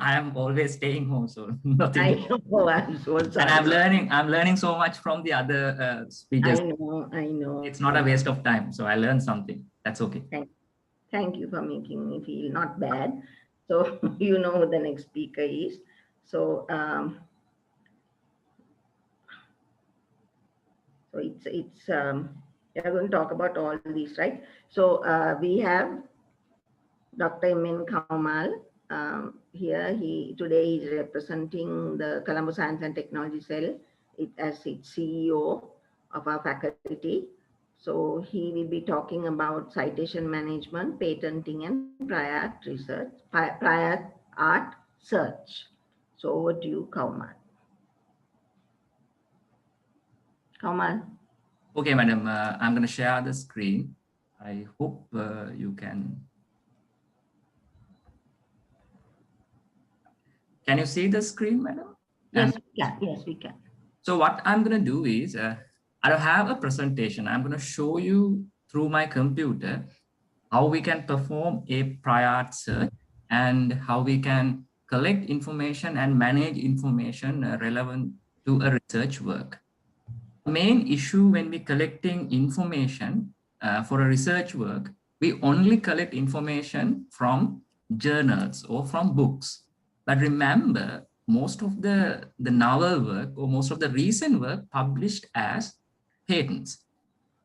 I am always staying home, so nothing. I know. I'm so sorry. And I'm learning so much from the other speakers. I know. It's not a waste of time. So I learned something. That's okay. Thank you for making me feel not bad. So you know who the next speaker is. So it's we are going to talk about all these, right? So we have Dr. Kaumal here. Today is representing the Colombo Science and Technology Cell as its CEO of our faculty. So he will be talking about citation management, patenting, and prior art search. So over to you, Kaumal. Kaumal. Okay, madam. I'm going to share the screen. I hope you can. Can you see the screen, madam? Yes, we can. Yes, we can. So what I'm going to do is, I don't have a presentation. I'm going to show you through my computer how we can perform a prior art search and how we can collect information and manage information relevant to a research work. The main issue when we're collecting information for a research work, we only collect information from journals or from books. But remember, most of the novel work or most of the recent work published as patents.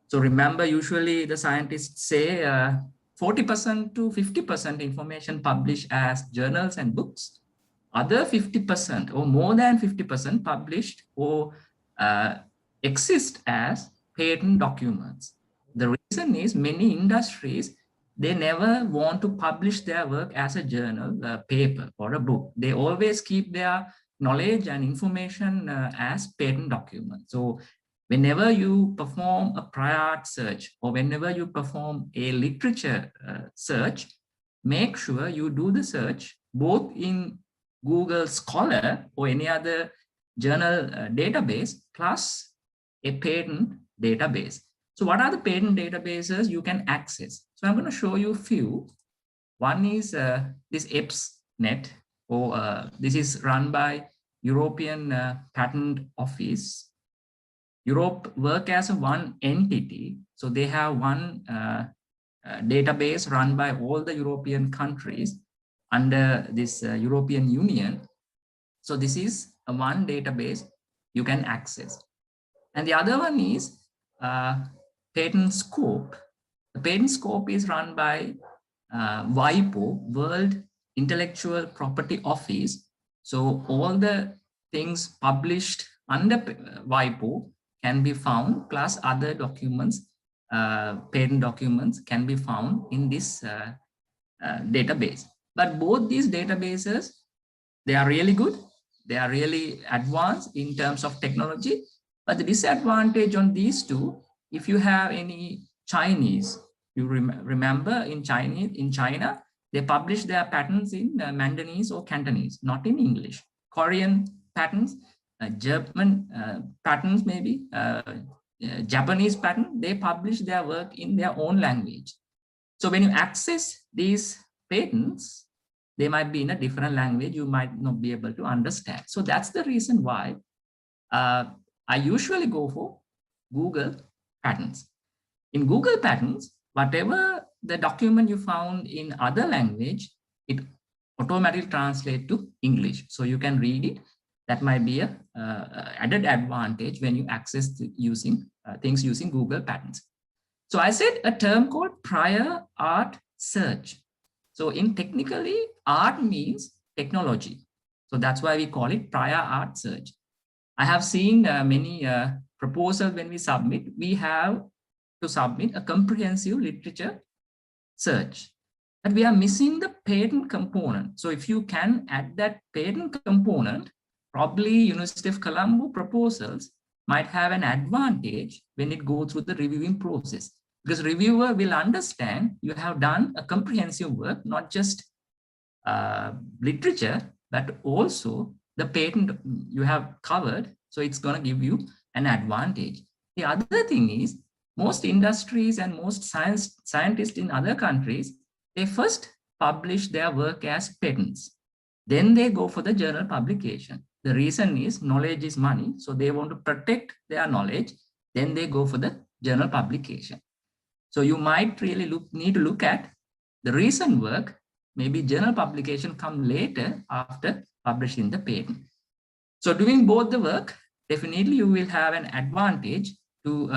So remember, usually the scientists say 40% to 50% information published as journals and books. Other 50% or more than 50% published or exist as patent documents. The reason is many industries, they never want to publish their work as a journal, a paper, or a book. They always keep their knowledge and information as patent documents. So whenever you perform a prior art search or whenever you perform a literature search, make sure you do the search both in Google Scholar or any other journal database plus a patent database. So what are the patent databases you can access? So I'm going to show you a few. One is this EPSnet, or this is run by European Patent Office. Europe work as a one entity. So they have one database run by all the European countries under this European Union. So this is a one database you can access. And the other one is Patent Scope. The Patent Scope is run by WIPO, World Intellectual Property Office. So all the things published under WIPO can be found, plus other documents, patent documents can be found in this database. But both these databases, they are really good. They are really advanced in terms of technology. But the disadvantage on these two, if you have any Chinese, you remember in China, they publish their patents in Mandarin or Cantonese, not in English. Korean patents, German patents, maybe Japanese patent, they publish their work in their own language. So when you access these patents, they might be in a different language, you might not be able to understand. So that's the reason why I usually go for Google Patents. In Google Patents, whatever the document you found in other language, it automatically translates to English. So you can read it. That might be a added advantage when you access using things using Google Patents. So I said a term called prior art search. So in technically, art means technology. So that's why we call it prior art search. I have seen many proposals when we submit, we have to submit a comprehensive literature search. But we are missing the patent component. So if you can add that patent component, probably University of Colombo proposals might have an advantage when it goes through the reviewing process. Because reviewer will understand you have done a comprehensive work, not just literature, but also the patent you have covered. So it's going to give you an advantage. The other thing is most industries and most scientists in other countries, they first publish their work as patents. Then they go for the journal publication. The reason is knowledge is money. So they want to protect their knowledge. Then they go for the journal publication. So you might really need to look at the recent work. Maybe journal publication come later after publishing the patent. So doing both the work, definitely you will have an advantage to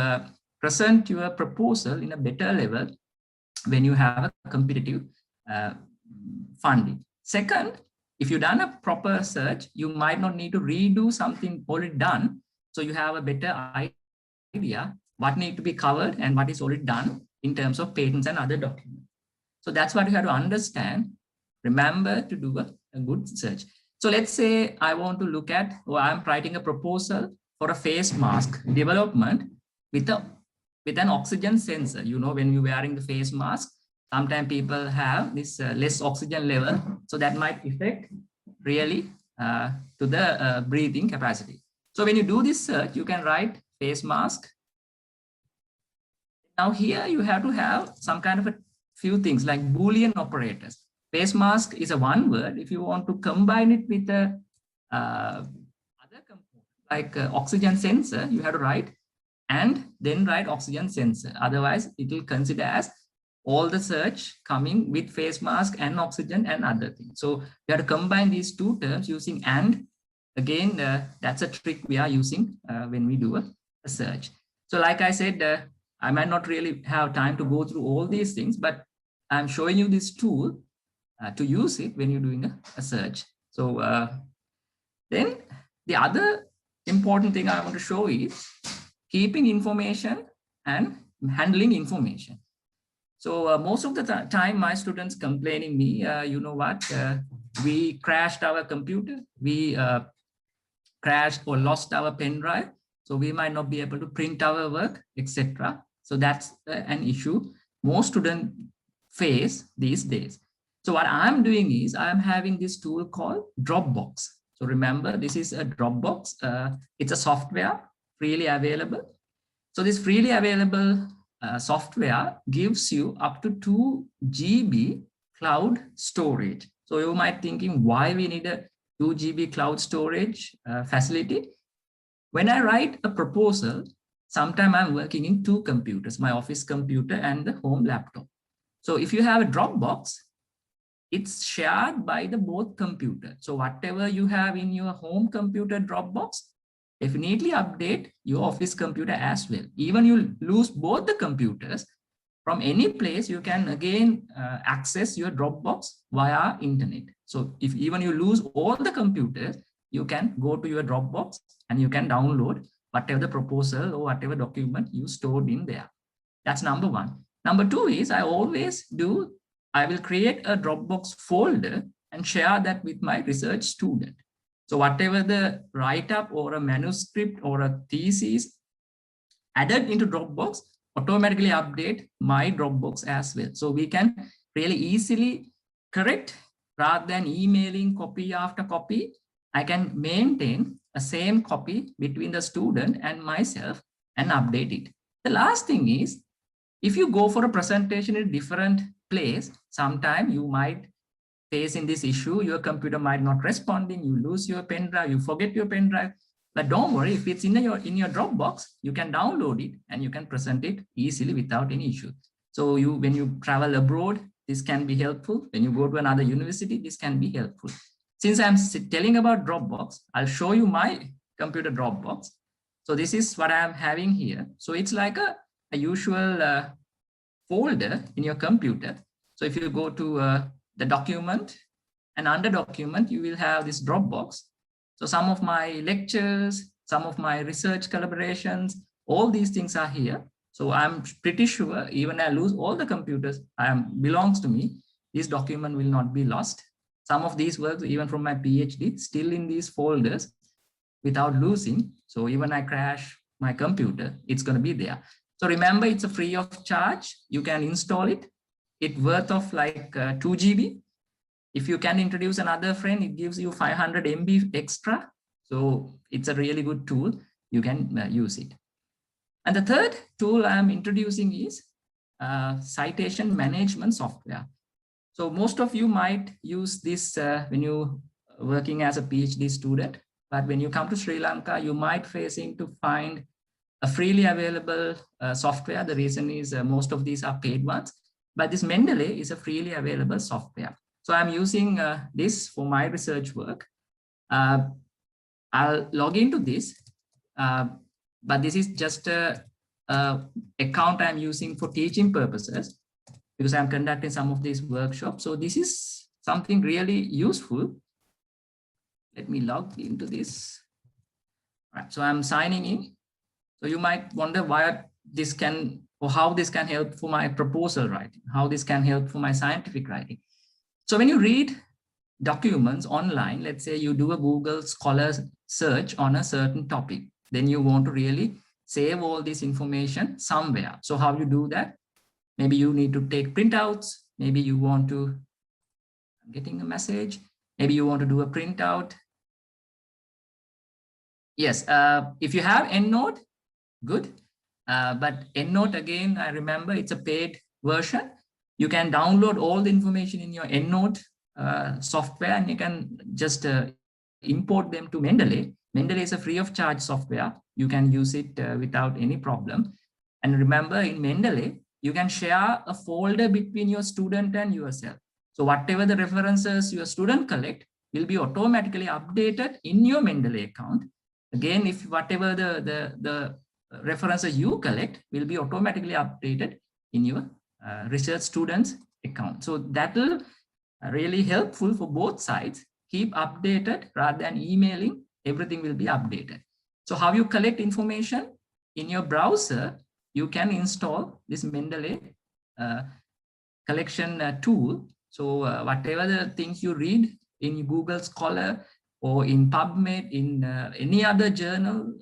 present your proposal in a better level when you have a competitive funding. Second, if you've done a proper search, you might not need to redo something already done. So you have a better idea what needs to be covered and what is already done in terms of patents and other documents. So that's what you have to understand. Remember to do a good search. So let's say I want to look at, or I'm writing a proposal for a face mask development with an oxygen sensor. You know, when you're wearing the face mask, sometimes people have this less oxygen level. So that might affect really to the breathing capacity. So when you do this search, you can write face mask. Now here you have to have some kind of a few things like Boolean operators. Face mask is a one word. If you want to combine it with a other component like oxygen sensor, you have to write and then write oxygen sensor. Otherwise, it will consider as all the search coming with face mask and oxygen and other things. So you have to combine these two terms using and. Again, that's a trick we are using when we do a search. So like I said, I might not really have time to go through all these things, but I'm showing you this tool to use it when you're doing a search. So then the other important thing I want to show is keeping information and handling information. So most of the time, my students complaining me, you know what, we crashed our computer, we crashed or lost our pen drive, so we might not be able to print our work, etc. So that's an issue most students face these days. So what I'm doing is I'm having this tool called Dropbox. So remember, this is a Dropbox. It's a software freely available. So this freely available software gives you up to 2 GB cloud storage. So you might thinking why we need a 2 GB cloud storage facility. When I write a proposal, sometimes I'm working in 2 computers, my office computer and the home laptop. So if you have a Dropbox, it's shared by the both computers. So whatever you have in your home computer Dropbox, definitely update your office computer as well. Even you lose both the computers, from any place, you can again access your Dropbox via internet. So if even you lose all the computers, you can go to your Dropbox and you can download whatever the proposal or whatever document you stored in there. That's number one. Number two is I will create a Dropbox folder and share that with my research student. So whatever the write-up or a manuscript or a thesis added into Dropbox, automatically update my Dropbox as well. So we can really easily correct rather than emailing copy after copy. I can maintain a same copy between the student and myself and update it. The last thing is, if you go for a presentation in a different place, sometime you might face in this issue, your computer might not responding, you lose your pen drive, you forget your pen drive. But don't worry, if it's in your Dropbox, you can download it and you can present it easily without any issue. So when you travel abroad, this can be helpful. When you go to another university, this can be helpful. Since I'm telling about Dropbox, I'll show you my computer Dropbox. So this is what I'm having here. So it's like a usual folder in your computer. So if you go to the document and under document, you will have this Dropbox. So some of my lectures, some of my research collaborations, all these things are here. So I'm pretty sure even I lose all the computers belongs to me, this document will not be lost. Some of these works, even from my PhD, still in these folders without losing. So even I crash my computer, it's going to be there. So remember, it's a free of charge. You can install it. It's worth of like 2 GB. If you can introduce another friend, it gives you 500 MB extra. So it's a really good tool. You can use it. And the third tool I'm introducing is citation management software. So most of you might use this when you working as a PhD student. But when you come to Sri Lanka, you might facing to find a freely available software. The reason is most of these are paid ones, but this Mendeley is a freely available software. So I'm using this for my research work. I'll log into this, but this is just a account I'm using for teaching purposes because I'm conducting some of these workshops. So this is something really useful. Let me log into this. All right, so I'm signing in. So you might wonder why this can, or how this can help for my proposal writing, how this can help for my scientific writing. So when you read documents online, let's say you do a Google Scholar search on a certain topic, then you want to really save all this information somewhere. So how you do that? Maybe you need to take printouts. Maybe you want to, I'm getting a message. Maybe you want to do a printout. Yes, if you have EndNote, good. But EndNote, again, I remember it's a paid version. You can download all the information in your EndNote software, and you can just import them to Mendeley. Mendeley is a free of charge software. You can use it without any problem. And remember, in Mendeley, you can share a folder between your student and yourself. So whatever the references your student collect will be automatically updated in your Mendeley account. Again, if whatever the references you collect will be automatically updated in your research students account. So that will really helpful for both sides. Keep updated rather than emailing, everything will be updated. So how you collect information in your browser, you can install this Mendeley collection tool. So whatever the things you read in Google Scholar or in PubMed, in any other journal,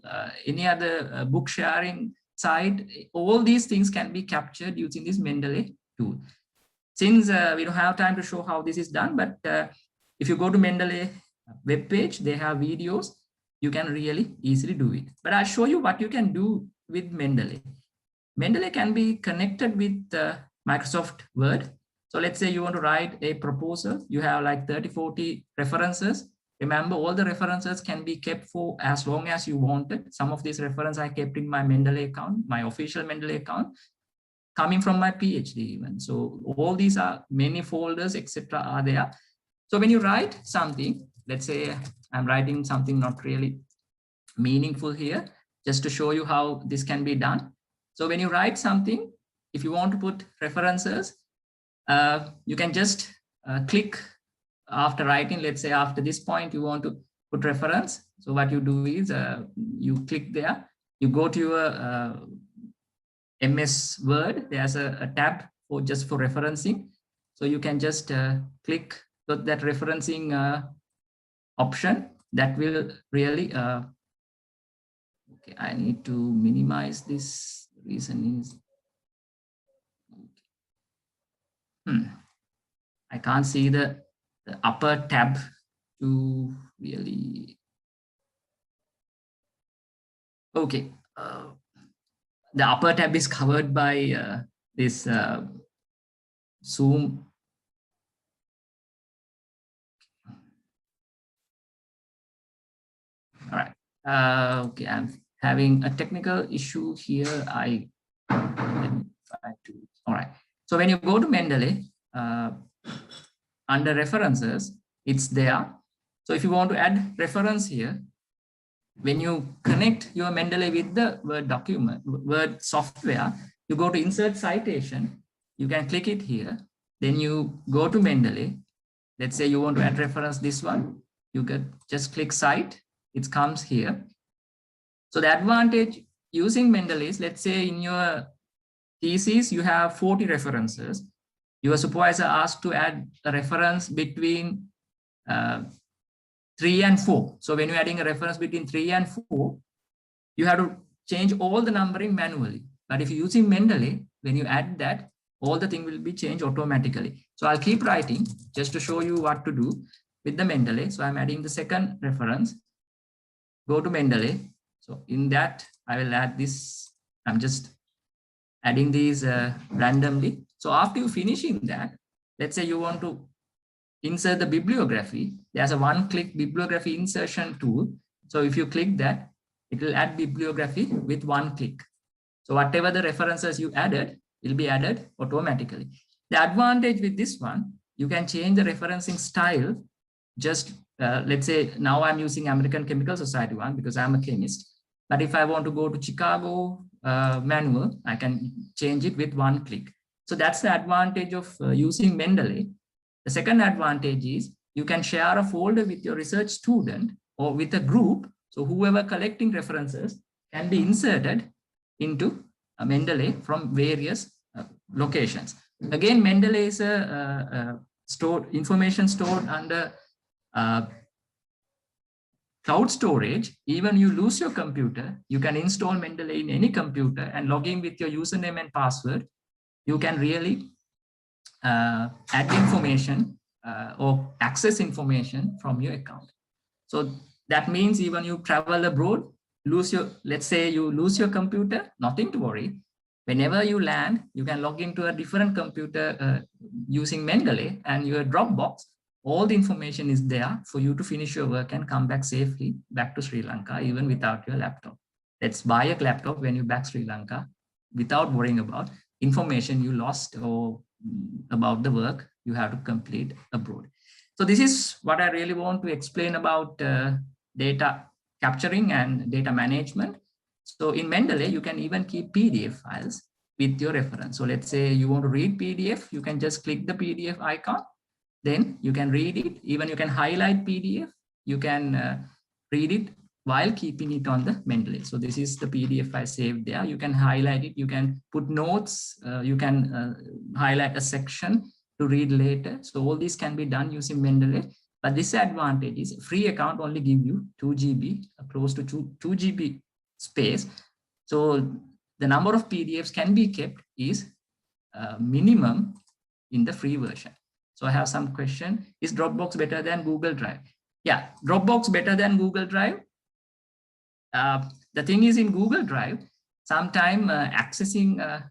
any other book sharing site, all these things can be captured using this Mendeley tool. Since we don't have time to show how this is done, but if you go to Mendeley webpage, they have videos, you can really easily do it. But I'll show you what you can do with Mendeley. Mendeley can be connected with Microsoft Word. So let's say you want to write a proposal, you have like 30, 40 references. Remember, all the references can be kept for as long as you wanted. Some of these references I kept in my Mendeley account, my official Mendeley account, coming from my PhD even. So all these are many folders, etc. are there. So when you write something, let's say I'm writing something not really meaningful here, just to show you how this can be done. So when you write something, if you want to put references, you can just click after writing. Let's say after this point, you want to put reference. So what you do is you click there, you go to your MS Word, there's a tab for just for referencing. So you can just click that referencing option. That will really, okay, I need to minimize this. The reason is, I can't see the upper tab to really, okay. The upper tab is covered by this Zoom. All right. Okay, I'm having a technical issue here. Let me try to. All right. So when you go to Mendeley, under references, it's there. So if you want to add reference here, when you connect your Mendeley with the Word document, Word software, you go to Insert Citation. You can click it here. Then you go to Mendeley. Let's say you want to add reference this one. You can just click Cite. It comes here. So the advantage using Mendeley is, let's say in your thesis, you have 40 references. Your supervisor asked to add a reference between 3 and 4. So when you're adding a reference between 3 and 4, you have to change all the numbering manually. But if you're using Mendeley, when you add that, all the thing will be changed automatically. So I'll keep writing just to show you what to do with the Mendeley. So I'm adding the second reference. Go to Mendeley. So in that, I will add this. I'm just adding these randomly. So after you finishing that, let's say you want to insert the bibliography, there's a one-click bibliography insertion tool. So if you click that, it will add bibliography with one click. So whatever the references you added will be added automatically. The advantage with this one, you can change the referencing style. Just let's say now I'm using American Chemical Society one because I'm a chemist. But if I want to go to Chicago manual, I can change it with one click. So that's the advantage of using Mendeley. The second advantage is you can share a folder with your research student or with a group. So whoever collecting references can be inserted into Mendeley from various locations. Again, Mendeley is a information stored under cloud storage. Even you lose your computer, you can install Mendeley in any computer and log in with your username and password. You can really add information or access information from your account. So that means even you travel abroad, let's say you lose your computer, nothing to worry. Whenever you land, you can log into a different computer using Mendeley and your Dropbox. All the information is there for you to finish your work and come back safely back to Sri Lanka, even without your laptop. Let's buy a laptop when you back Sri Lanka without worrying about information you lost or about the work you have to complete abroad. So this is what I really want to explain about data capturing and data management. So in Mendeley, you can even keep PDF files with your reference. So let's say you want to read PDF, you can just click the PDF icon, then you can read it. Even you can highlight PDF, you can read it while keeping it on the Mendeley. So this is the PDF I saved there. You can highlight it, you can put notes, you can highlight a section to read later. So all this can be done using Mendeley. But disadvantage is free account only give you 2 GB, close to 2 GB space. So the number of PDFs can be kept is minimum in the free version. So I have some question. Is Dropbox better than Google Drive? Yeah, Dropbox better than Google Drive. The thing is in Google Drive, sometime accessing,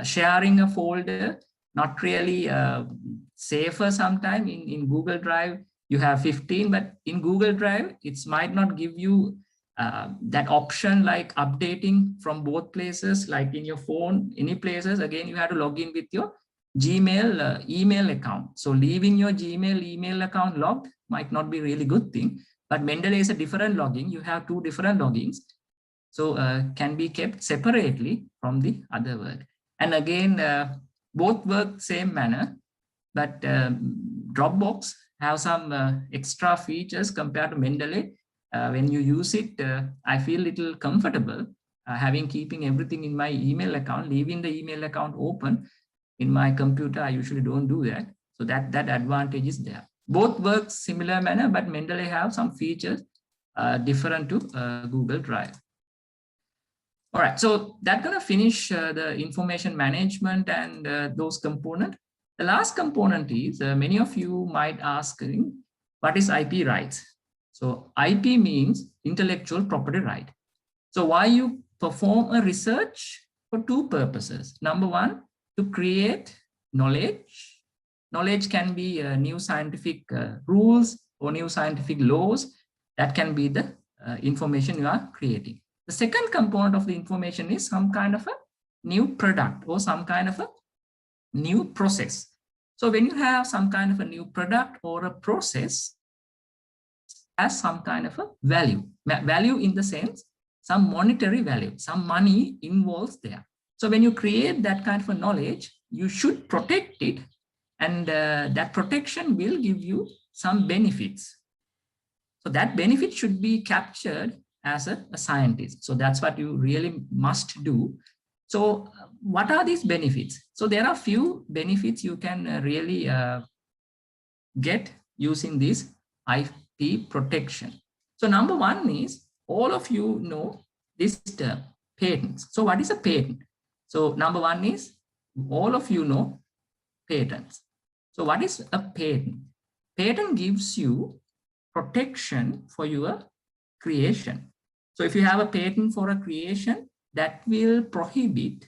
sharing a folder, not really safer sometime. In Google Drive, you have 15, but in Google Drive, it might not give you that option like updating from both places, like in your phone, any places. Again, you have to log in with your Gmail email account. So leaving your Gmail email account logged might not be really good thing, but Mendeley is a different logging. You have 2 different logins. So can be kept separately from the other work. And again, both work same manner, but Dropbox have some extra features compared to Mendeley. When you use it, I feel a little comfortable keeping everything in my email account, leaving the email account open. In my computer, I usually don't do that. So that advantage is there. Both work similar manner, but Mendeley have some features different to Google Drive. All right, so that's gonna finish the information management and those components. The last component is, many of you might ask, what is IP rights? So IP means intellectual property right. So why you perform a research? For 2 purposes. Number 1, to create knowledge. Knowledge can be new scientific rules or new scientific laws. That can be the information you are creating. The second component of the information is some kind of a new product or some kind of a new process. So when you have some kind of a new product or a process, has some kind of a value. Value in the sense, some monetary value, some money involves there. So when you create that kind of a knowledge, you should protect it, and that protection will give you some benefits. So that benefit should be captured as a scientist. So that's what you really must do. So what are these benefits? So there are few benefits you can really get using this IP protection. So number 1 is, all of you know this term, patents. So what is a patent? So number 1 is, all of you know patents. So what is a patent? Patent gives you protection for your creation. So if you have a patent for a creation, that will prohibit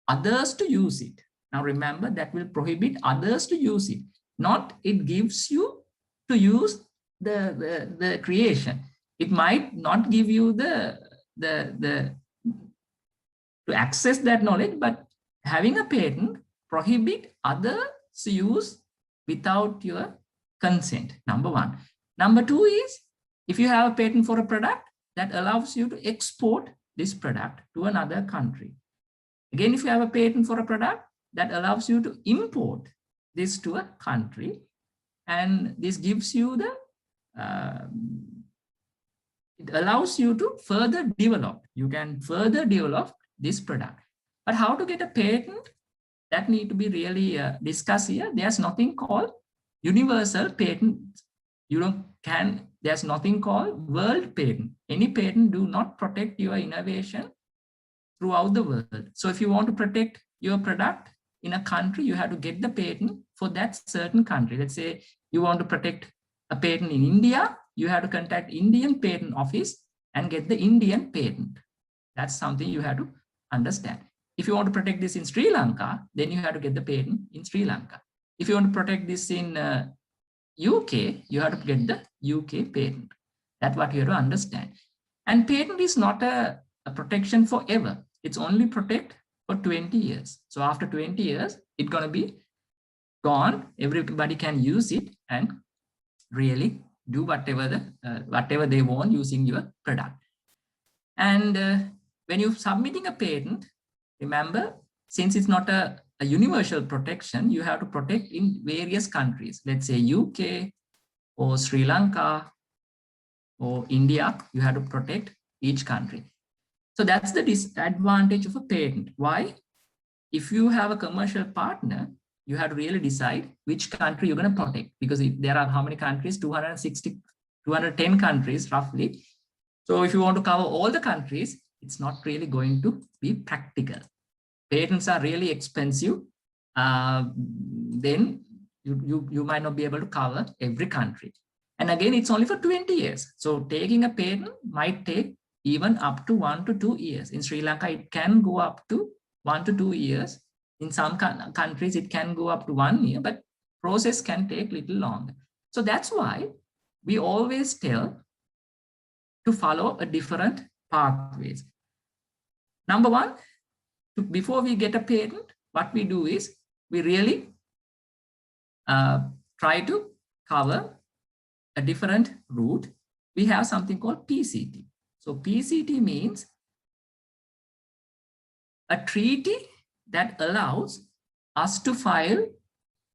others to use it. Now remember, that will prohibit others to use it. Not it gives you to use the creation. It might not give you to access that knowledge, but having a patent prohibit others use without your consent, number one. Number two is, if you have a patent for a product, that allows you to export this product to another country. Again, if you have a patent for a product, that allows you to import this to a country. And this gives you it allows you to further develop. You can further develop this product. But how to get a patent, that need to be really discussed here. There's nothing called universal patent. There's nothing called world patent. Any patent do not protect your innovation throughout the world. So if you want to protect your product in a country, you have to get the patent for that certain country. Let's say you want to protect a patent in India, you have to contact Indian Patent Office and get the Indian patent. That's something you have to understand. If you want to protect this in Sri Lanka, then you have to get the patent in Sri Lanka. If you want to protect this in UK, you have to get the UK patent. That's what you have to understand. And patent is not a protection forever. It's only protect for 20 years. So after 20 years, it's going to be gone. Everybody can use it and really do whatever they want using your product. And when you're submitting a patent, remember, since it's not a universal protection, you have to protect in various countries. Let's say UK or Sri Lanka or India, you have to protect each country. So that's the disadvantage of a patent. Why? If you have a commercial partner, you have to really decide which country you're going to protect, because there are how many countries? 210 countries roughly. So if you want to cover all the countries, it's not really going to be practical. Patents are really expensive. Then you might not be able to cover every country. And again, it's only for 20 years. So taking a patent might take even up to 1 to 2 years. In Sri Lanka, it can go up to 1 to 2 years. In some countries, it can go up to 1 year, but process can take a little longer. So that's why we always tell to follow a different pathways. Number one, before we get a patent, what we do is we really try to cover a different route. We have something called PCT. So PCT means a treaty that allows us to file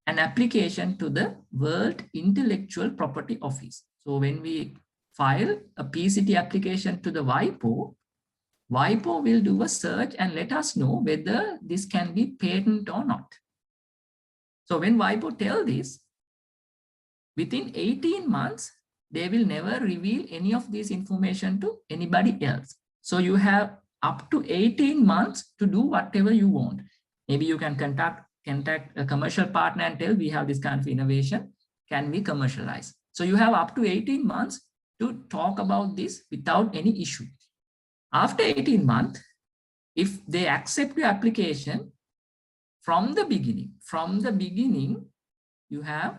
an application to the World Intellectual Property Office. So when we file a PCT application to the WIPO, WIPO will do a search and let us know whether this can be patent or not. So when WIPO tell this, within 18 months, they will never reveal any of this information to anybody else. So you have up to 18 months to do whatever you want. Maybe you can contact a commercial partner and tell, we have this kind of innovation, can we commercialize? So you have up to 18 months to talk about this without any issue. After 18 months, if they accept your application from the beginning, you have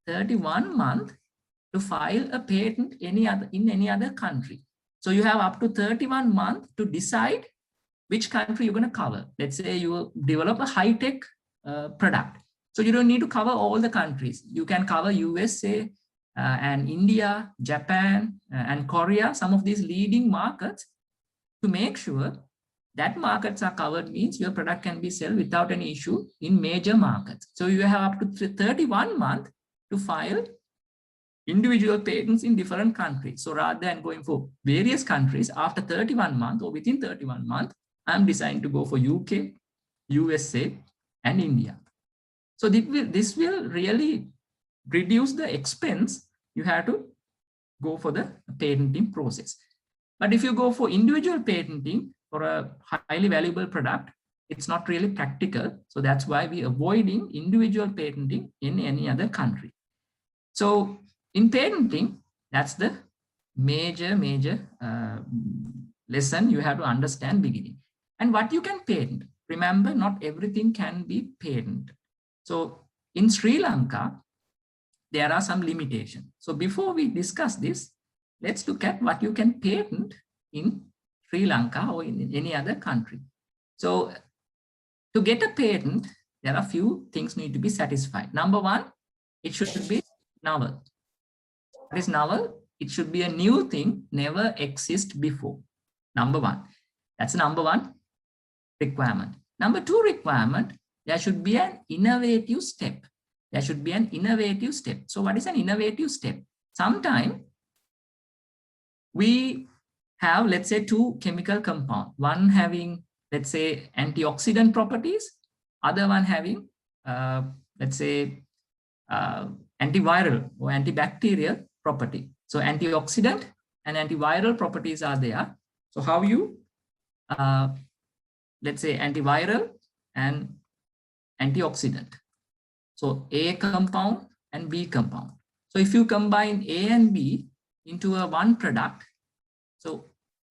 31 months to file a patent in any other country. So you have up to 31 months to decide which country you're going to cover. Let's say you develop a high-tech product. So you don't need to cover all the countries. You can cover USA and India, Japan and Korea, some of these leading markets, to make sure that markets are covered means your product can be sold without any issue in major markets. So you have up to 31 months to file individual patents in different countries. So rather than going for various countries, after 31 months or within 31 months, I'm deciding to go for UK, USA, and India. So this will really reduce the expense you have to go for the patenting process. But if you go for individual patenting for a highly valuable product, it's not really practical. So that's why we're avoiding individual patenting in any other country. So in patenting, that's the major lesson you have to understand beginning. And what you can patent. Remember, not everything can be patented. So in Sri Lanka, there are some limitations. So before we discuss this, let's look at what you can patent in Sri Lanka or in any other country. So to get a patent, there are a few things need to be satisfied. Number one, it should be novel. What is novel? It should be a new thing, never exist before. Number one. That's number one requirement. Number two requirement, there should be an innovative step. There should be an innovative step. So what is an innovative step? Sometimes we have, let's say, two chemical compounds, one having, let's say, antioxidant properties, other one having, let's say, antiviral or antibacterial property. So antioxidant and antiviral properties are there. So how you, let's say, antiviral and antioxidant. So A compound and B compound. So if you combine A and B into a one product, so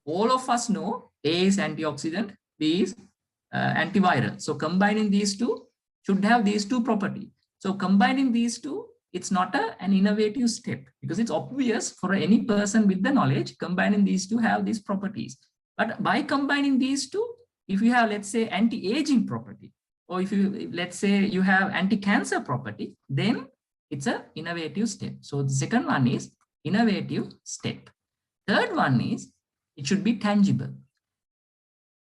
all of us know A is antioxidant, B is antiviral. So combining these two should have these two properties. So combining these two, it's not an innovative step because it's obvious for any person with the knowledge, combining these two have these properties. But by combining these two, if you have, let's say, anti-aging property, or if you, let's say, you have anti-cancer property, then it's an innovative step. So the second one is innovative step. Third one is it should be tangible.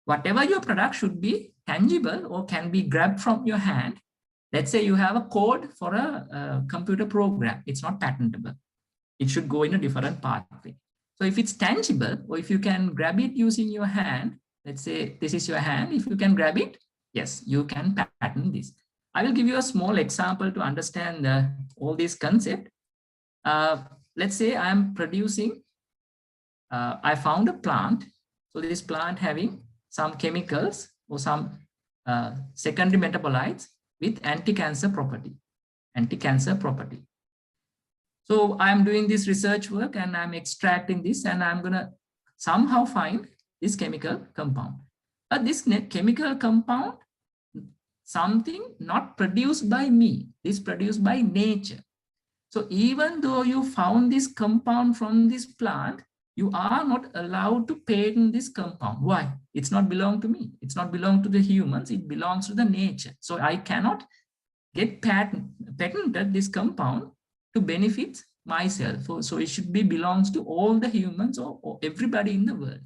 Whatever your product should be tangible or can be grabbed from your hand. Let's say you have a code for a computer program. It's not patentable. It should go in a different pathway. So if it's tangible, or if you can grab it using your hand, let's say this is your hand, if you can grab it, yes, you can patent this. I will give you a small example to understand all these concepts. Let's say I am producing, I found a plant. So this plant having some chemicals or some secondary metabolites with anti-cancer property, So I'm doing this research work and I'm extracting this and I'm gonna somehow find this chemical compound. But this chemical compound, something not produced by me, this produced by nature. So even though you found this compound from this plant, you are not allowed to patent this compound. Why? It's not belong to me. It's not belong to the humans. It belongs to the nature. So I cannot get patented this compound to benefit myself. So it should be belongs to all the humans or everybody in the world.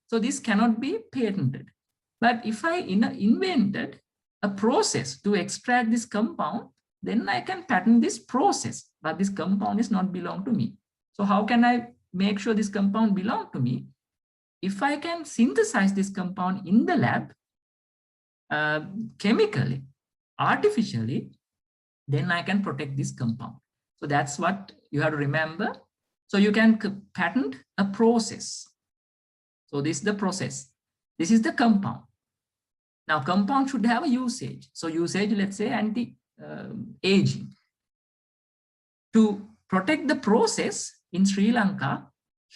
So this cannot be patented. But if I invented a process to extract this compound, then I can patent this process, but this compound is not belong to me. So how can I make sure this compound belong to me? If I can synthesize this compound in the lab, chemically, artificially, then I can protect this compound. So that's what you have to remember. So you can patent a process. So this is the process. This is the compound. Now compound should have a usage. So usage, let's say anti-aging. To protect the process in Sri Lanka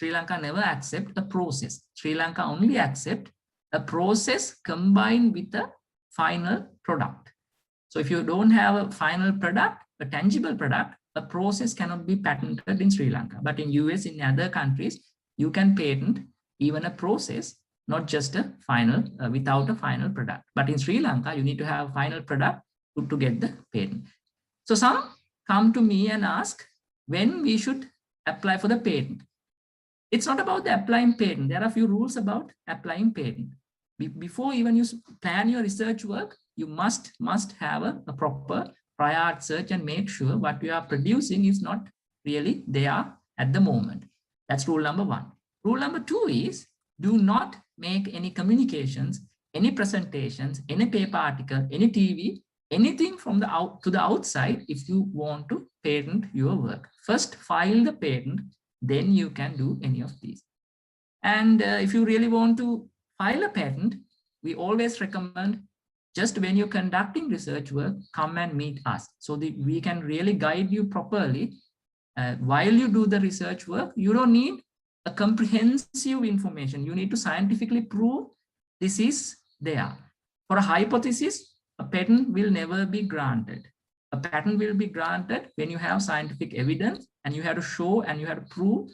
never accept a process. Sri Lanka only accept a process combined with a final product. So if you don't have a final product, a tangible product, a process cannot be patented in Sri Lanka. But in US, in other countries, you can patent even a process, not just a final, without a final product. But in Sri Lanka, you need to have a final product to get the patent. So some come to me and ask when we should apply for the patent. It's not about the applying patent. There are a few rules about applying patent. Before even you plan your research work, you must have a proper prior art search and make sure what you are producing is not really there at the moment. That's rule number one. Rule number two is do not make any communications, any presentations, any paper article, any TV, anything from the outside if you want to patent your work. First file the patent, then you can do any of these. And if you really want to file a patent, we always recommend just when you're conducting research work, come and meet us so that we can really guide you properly. While you do the research work, you don't need a comprehensive information. You need to scientifically prove this is there. For a hypothesis, a patent will never be granted. A patent will be granted when you have scientific evidence and you have to show and you have to prove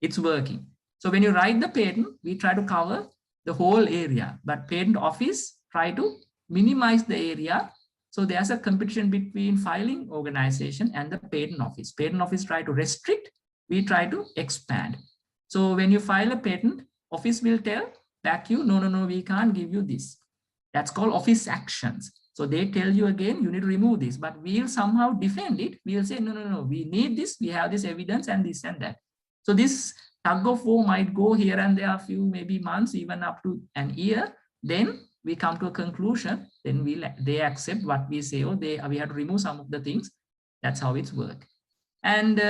it's working. So when you write the patent, we try to cover the whole area, but patent office try to minimize the area. So there's a competition between filing organization and the patent office. Patent office try to restrict, we try to expand. So when you file a patent, office will tell back you, no, we can't give you this. That's called office actions. So they tell you again, you need to remove this, but we'll somehow defend it. We'll say, no, we need this, we have this evidence and this and that. So this tug of war might go here and there a few maybe months, even up to an year. Then we come to a conclusion, then they accept what we say, or we have to remove some of the things. That's how it's work. And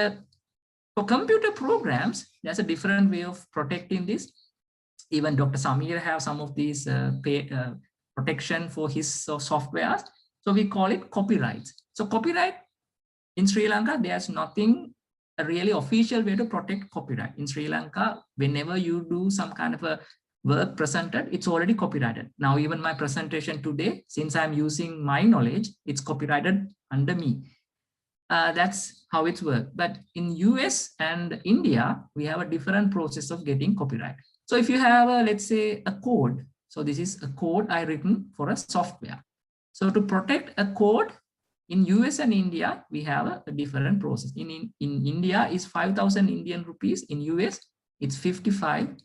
for computer programs, there's a different way of protecting this. Even Dr. Samir have some of these protection for his softwares. So we call it copyrights. So copyright in Sri Lanka, there's nothing a really official way to protect copyright. In Sri Lanka, whenever you do some kind of a work presented, it's already copyrighted. Now, even my presentation today, since I'm using my knowledge, it's copyrighted under me. That's how it's worked. But in US and India, we have a different process of getting copyright. So if you have a, let's say, a code, so this is a code I written for a software. So to protect a code in US and India, we have a different process. In India is 5,000 Indian rupees. In US, it's 55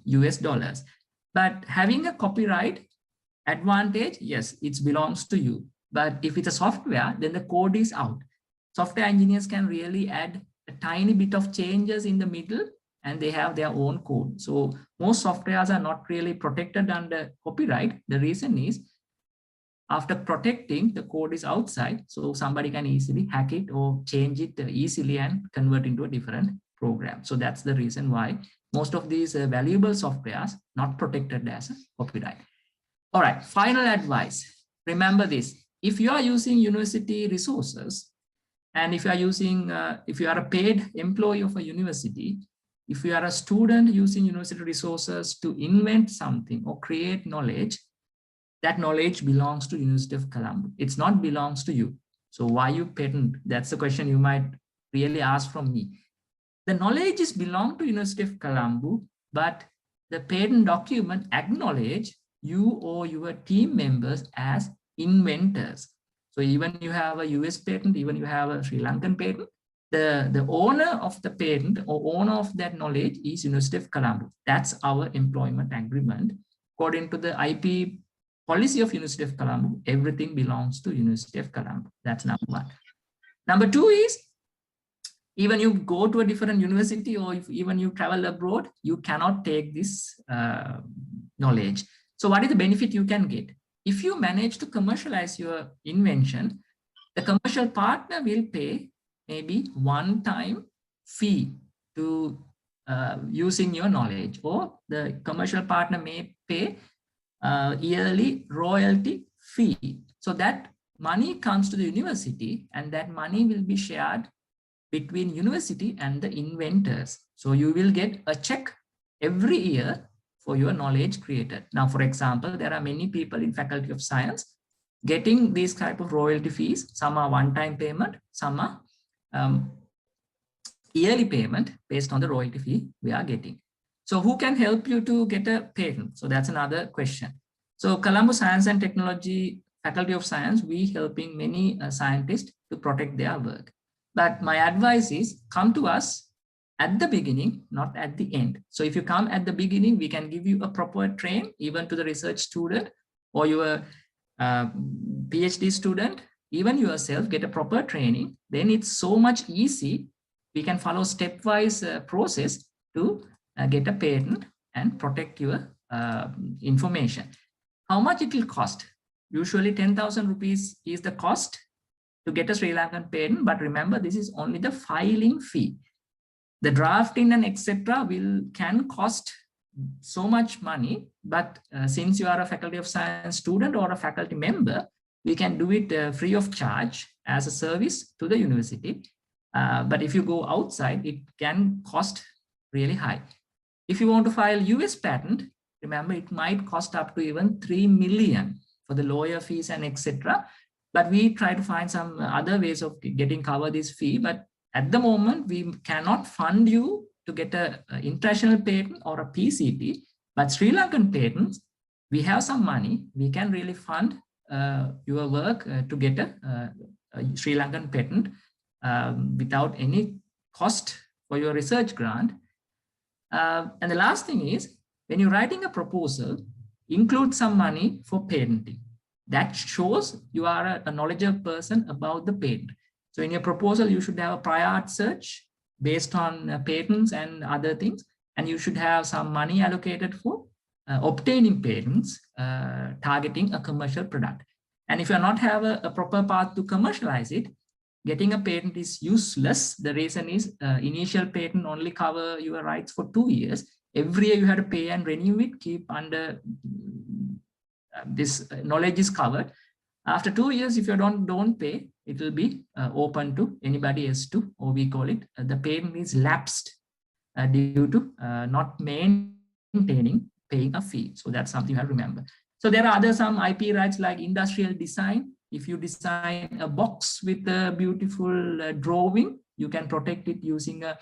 US dollars. But having a copyright advantage, yes, it belongs to you. But if it's a software, then the code is out. Software engineers can really add a tiny bit of changes in the middle, and they have their own code. So most softwares are not really protected under copyright. The reason is after protecting, the code is outside, so somebody can easily hack it or change it easily and convert into a different program. So that's the reason why most of these valuable softwares not protected as a copyright. All right, final advice. Remember this. If you are using university resources, and if you are using, if you are a paid employee of a university, if you are a student using university resources to invent something or create knowledge, that knowledge belongs to University of Colombo. It's not belongs to you. So why you patent? That's the question you might really ask from me. The knowledge is belong to University of Colombo, but the patent document acknowledge you or your team members as inventors. So even you have a US patent, even you have a Sri Lankan patent, the owner of the patent or owner of that knowledge is University of Colombo. That's our employment agreement. According to the IP policy of University of Colombo, everything belongs to University of Colombo. That's number one. Number two is, even you go to a different university or if even you travel abroad, you cannot take this knowledge. So what is the benefit you can get? If you manage to commercialize your invention, the commercial partner will pay maybe one-time fee to using your knowledge, or the commercial partner may pay yearly royalty fee. So that money comes to the university, and that money will be shared between university and the inventors. So you will get a check every year for your knowledge created. Now, for example, there are many people in Faculty of Science getting these type of royalty fees. Some are one-time payment, some are yearly payment based on the royalty fee we are getting. So who can help you to get a patent? So that's another question. So Colombo Science and Technology, Faculty of Science, we helping many scientists to protect their work. But my advice is come to us at the beginning, not at the end. So if you come at the beginning, we can give you a proper train, even to the research student or your PhD student, even yourself get a proper training. Then it's so much easy. We can follow stepwise process to get a patent and protect your information. How much it will cost? Usually 10,000 rupees is the cost to get a Sri Lankan patent. But remember, this is only the filing fee. The drafting and etc. can cost so much money, but since you are a Faculty of Science student or a faculty member, we can do it free of charge as a service to the university. But if you go outside, it can cost really high. If you want to file US patent, remember it might cost up to even 3 million for the lawyer fees and etc. but we try to find some other ways of getting cover this fee. But at the moment, we cannot fund you to get a international patent or a PCT. But Sri Lankan patents, we have some money. We can really fund your work to get a Sri Lankan patent without any cost for your research grant. And the last thing is, when you're writing a proposal, include some money for patenting. That shows you are a knowledgeable person about the patent. So in your proposal, you should have a prior art search based on patents and other things. And you should have some money allocated for obtaining patents, targeting a commercial product. And if you not have a proper path to commercialize it, getting a patent is useless. The reason is initial patent only cover your rights for 2 years. Every year you have to pay and renew it, keep under this knowledge is covered. After 2 years, if you don't pay, it will be open to anybody else to, or we call it, the patent is lapsed due to not maintaining, paying a fee. So that's something you have to remember. So there are other some IP rights like industrial design. If you design a box with a beautiful drawing, you can protect it using a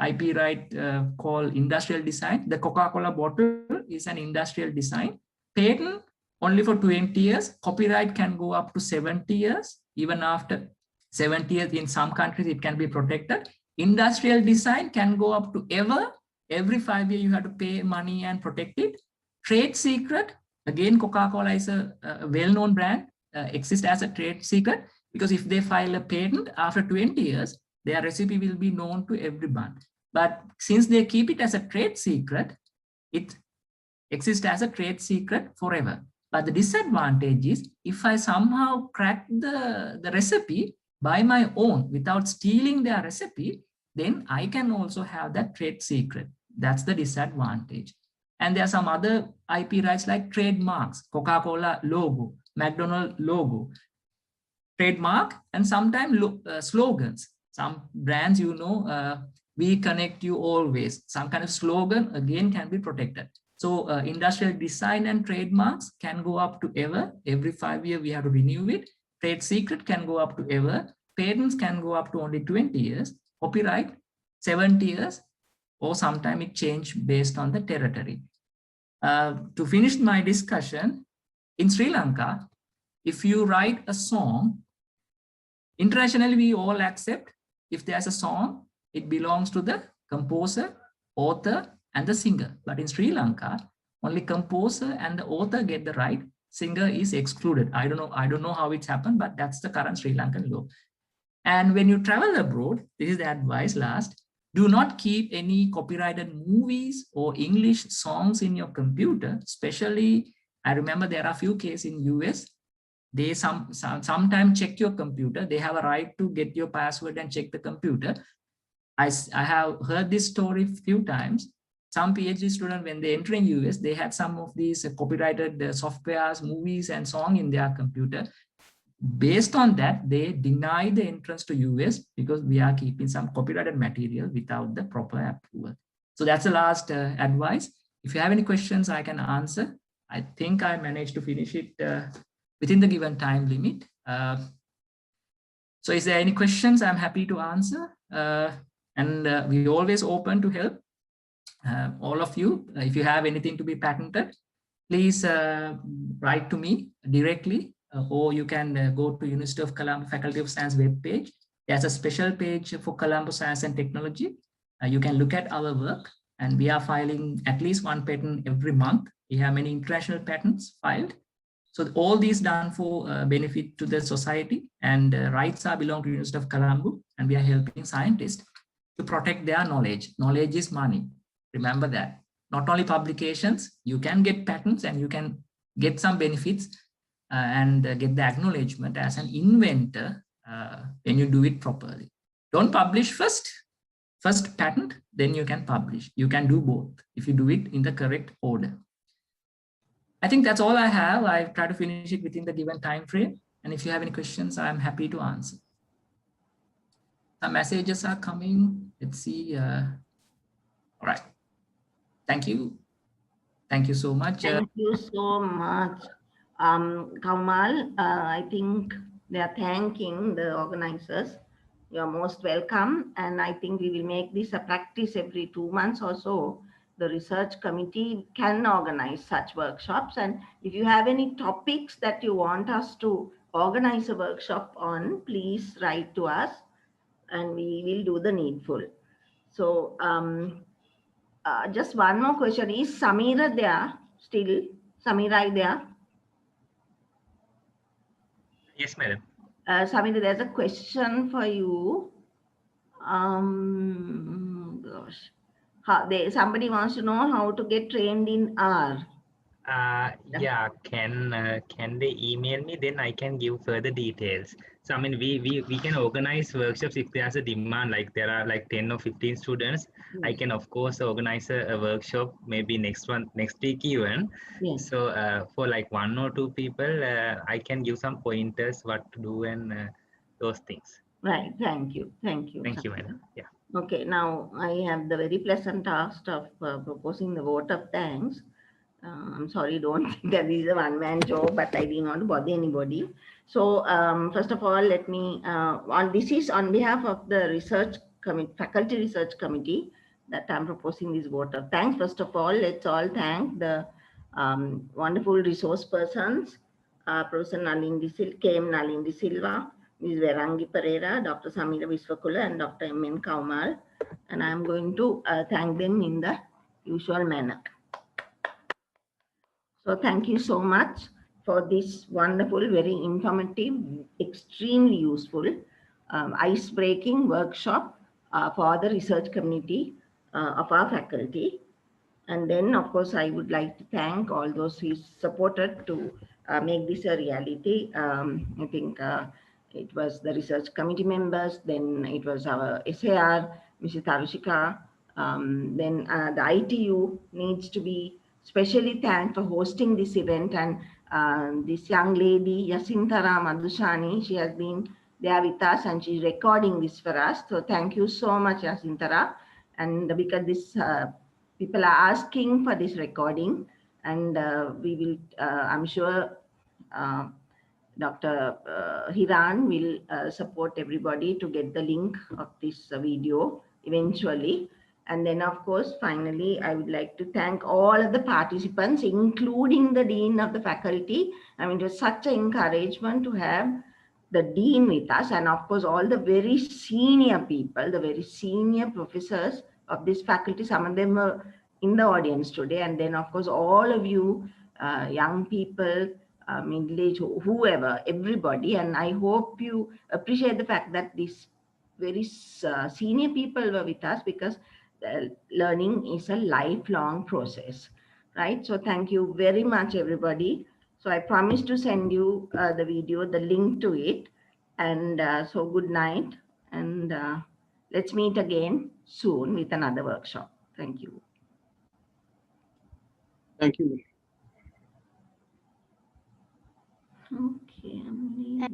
IP right called industrial design. The Coca-Cola bottle is an industrial design. Patent only for 20 years. Copyright can go up to 70 years. Even after 70 years, in some countries, it can be protected. Industrial design can go up to ever. Every 5 years, you have to pay money and protect it. Trade secret, again, Coca-Cola is a well-known brand, exists as a trade secret, because if they file a patent after 20 years, their recipe will be known to everyone. But since they keep it as a trade secret, it exists as a trade secret forever. But the disadvantage is, if I somehow crack the recipe by my own without stealing their recipe, then I can also have that trade secret. That's the disadvantage. And there are some other IP rights like trademarks, Coca-Cola logo, McDonald's logo, trademark, and sometimes slogans. Some brands, we connect you always. Some kind of slogan, again, can be protected. So industrial design and trademarks can go up to ever. Every 5 years, we have to renew it. Trade secret can go up to ever. Patents can go up to only 20 years. Copyright, 70 years, or sometime it change based on the territory. To finish my discussion, in Sri Lanka, if you write a song, internationally we all accept if there's a song, it belongs to the composer, author, and the singer. But in Sri Lanka, only composer and the author get the right. Singer is excluded. I don't know how it's happened, but that's the current Sri Lankan law. And when you travel abroad, this is the advice last, do not keep any copyrighted movies or English songs in your computer. Especially, I remember there are a few cases in US. They sometimes check your computer. They have a right to get your password and check the computer. I have heard this story a few times. Some PhD students, when they enter in US, they had some of these copyrighted softwares, movies, and songs in their computer. Based on that, they deny the entrance to US because we are keeping some copyrighted material without the proper approval. So that's the last advice. If you have any questions, I can answer. I think I managed to finish it within the given time limit. So is there any questions? I'm happy to answer. And we're always open to help all of you. If you have anything to be patented, please write to me directly. Or you can go to University of Colombo Faculty of Science webpage. There's a special page for Colombo Science and Technology. You can look at our work, and we are filing at least one patent every month. We have many international patents filed. So all these done for benefit to the society, and rights are belong to University of Colombo, and we are helping scientists to protect their knowledge. Knowledge is money. Remember that. Not only publications, you can get patents and you can get some benefits and get the acknowledgement as an inventor when you do it properly. Don't publish first patent, then you can publish. You can do both if you do it in the correct order. I think that's all I have. I try to finish it within the given time frame. And if you have any questions, I'm happy to answer. Some messages are coming. Let's see. All right. Thank you. Thank you so much. Thank you so much. Kaumal, I think they are thanking the organizers. You're most welcome. And I think we will make this a practice every 2 months or so. The research committee can organize such workshops. And if you have any topics that you want us to organize a workshop on, please write to us and we will do the needful. So just one more question. Is Samira there still? Samira, there? Yes, madam. Samira, there's a question for you. Gosh. Somebody wants to know how to get trained in R. Yeah, can they email me? Then I can give further details. So I mean, we can organize workshops if there's a demand. Like there are like 10 or 15 students. I Yes. can of course organize a workshop maybe next week even. Yes. So for like 1 or 2 people, I can give some pointers what to do and those things. Right. Thank you. Thank you. Thank you, Samira. madam. Yeah. Okay. Now I have the very pleasant task of proposing the vote of thanks. I'm sorry, don't think that this is a one-man show, but I didn't want to bother anybody. So first of all, let me, this is on behalf of the research committee, faculty research committee, that I'm proposing this vote of thanks. First of all, let's all thank the wonderful resource persons, Professor Nalindi Silva, Ms. Verangi Pereira, Dr. Samira Viswakula, and Dr. M.N. Kaumal. And I'm going to thank them in the usual manner. So thank you so much for this wonderful, very informative, extremely useful, ice-breaking workshop for the research community of our faculty. And then, of course, I would like to thank all those who supported to make this a reality. I think it was the research committee members, then it was our SAR, Mrs. Tarushika, then the ITU needs to be specially thanked for hosting this event. And this young lady, Yasintara Madhushani, she has been there with us and she's recording this for us. So thank you so much, Yasintara. And because this people are asking for this recording, and we will, I'm sure Dr. Hiran will support everybody to get the link of this video eventually. And then, of course, finally, I would like to thank all of the participants, including the Dean of the faculty. I mean, it was such an encouragement to have the Dean with us, and of course, all the very senior people, the very senior professors of this faculty. Some of them are in the audience today. And then, of course, all of you, young people, middle-aged, whoever, everybody. And I hope you appreciate the fact that these very senior people were with us, because learning is a lifelong process, right? So thank you very much, everybody. So I promise to send you the video, the link to it. And so good night. And let's meet again soon with another workshop. Thank you. Thank you. Hmm.